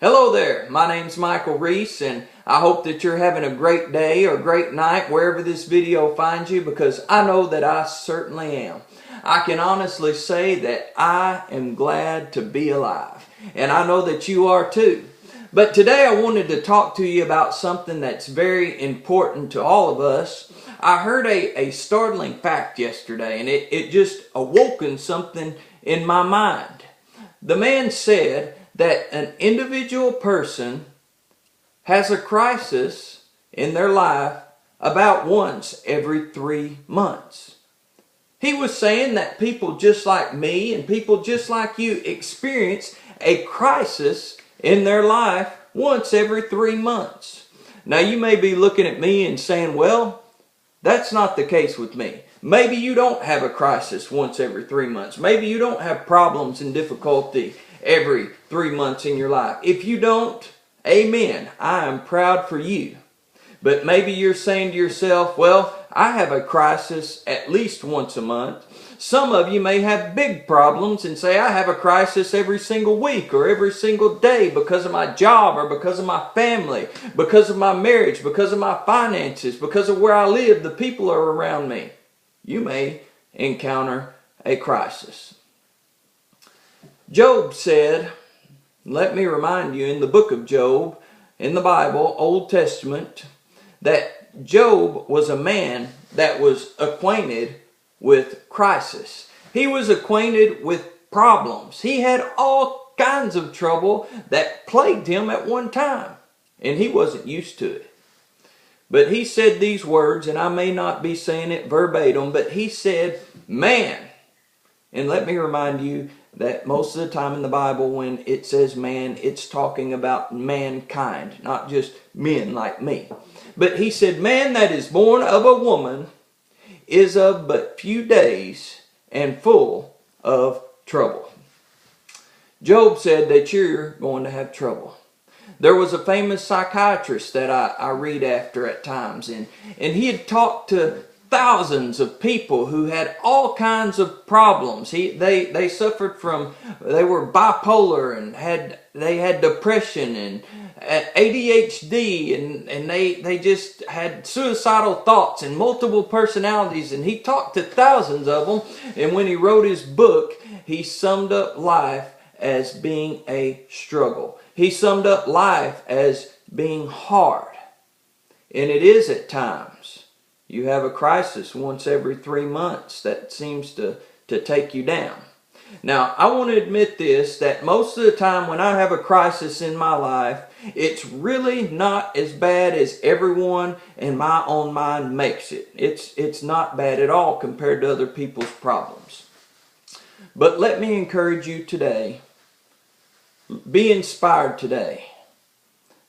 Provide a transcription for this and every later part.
Hello there, my name's Michael Reese, and I hope that you're having a great day or great night wherever this video finds you, because I know that I certainly am. I can honestly say that I am glad to be alive, and I know that you are too. But today I wanted to talk to you about something that's very important to all of us. I heard a startling fact yesterday, and it just awoken something in my mind. The man said that an individual person has a crisis in their life about once every 3 months. He was saying that people just like me and people just like you experience a crisis in their life once every 3 months. Now you may be looking at me and saying, well, that's not the case with me. Maybe you don't have a crisis once every 3 months. Maybe you don't have problems and difficulty every 3 months in your life. If you don't, amen. I am proud for you. But maybe you're saying to yourself, well, I have a crisis at least once a month. Some of you may have big problems and say, I have a crisis every single week or every single day because of my job or because of my family, because of my marriage, because of my finances, because of where I live, the people are around me. You may encounter a crisis. Job said, let me remind you, in the book of Job, in the Bible, Old Testament, that Job was a man that was acquainted with crisis. He was acquainted with problems. He had all kinds of trouble that plagued him at one time, and he wasn't used to it. But he said these words, and I may not be saying it verbatim, but he said, man. And let me remind you that most of the time in the Bible when it says man, it's talking about mankind, not just men like me. But he said, man that is born of a woman is of but few days and full of trouble. Job said that you're going to have trouble. There was a famous psychiatrist that I read after at times, and he had talked to thousands of people who had all kinds of problems. They suffered from, they were bipolar and they had depression and ADHD, and they just had suicidal thoughts and multiple personalities, and he talked to thousands of them. And when he wrote his book, he summed up life as being a struggle. He summed up life as being hard. And it is at times. You have a crisis once every 3 months that seems to take you down. Now, I want to admit this, that most of the time when I have a crisis in my life, it's really not as bad as everyone in my own mind makes it. It's not bad at all compared to other people's problems. But let me encourage you today, be inspired today,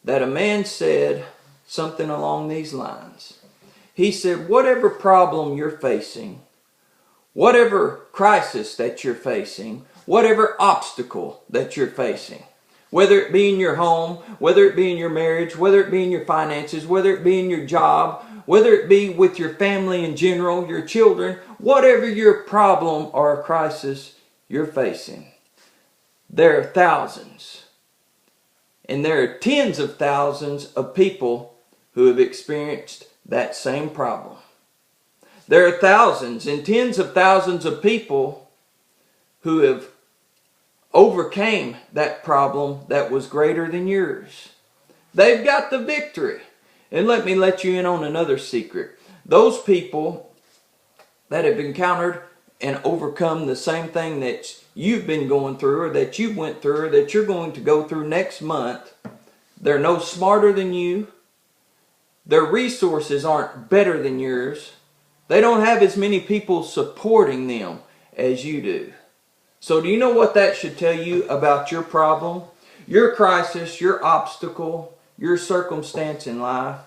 that a man said something along these lines. He said, whatever problem you're facing, whatever crisis that you're facing, whatever obstacle that you're facing, whether it be in your home, whether it be in your marriage, whether it be in your finances, whether it be in your job, whether it be with your family in general, your children, whatever your problem or crisis you're facing, there are thousands, and there are tens of thousands of people who have experienced that same problem. There are thousands and tens of thousands of people who have overcame that problem that was greater than yours. They've got the victory. And let me let you in on another secret. Those people that have encountered and overcome the same thing that you've been going through, or that you went through, or that you're going to go through next month, they're no smarter than you. Their resources aren't better than yours. They don't have as many people supporting them as you do. So do you know what that should tell you about your problem, your crisis, your obstacle, your circumstance in life?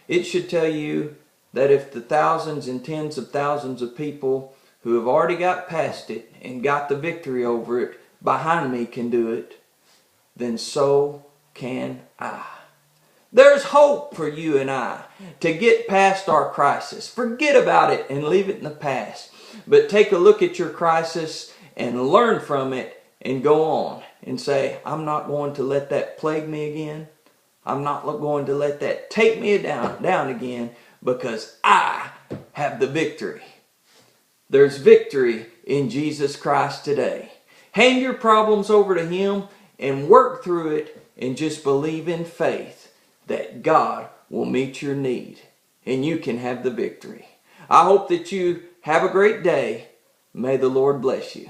It should tell you that if the thousands and tens of thousands of people who have already got past it and got the victory over it behind me can do it, then so can I. There's hope for you and I to get past our crisis. Forget about it and leave it in the past. But take a look at your crisis and learn from it and go on and say, I'm not going to let that plague me again. I'm not going to let that take me down again, because I have the victory. There's victory in Jesus Christ today. Hand your problems over to Him and work through it, and just believe in faith that God will meet your need and you can have the victory. I hope that you have a great day. May the Lord bless you.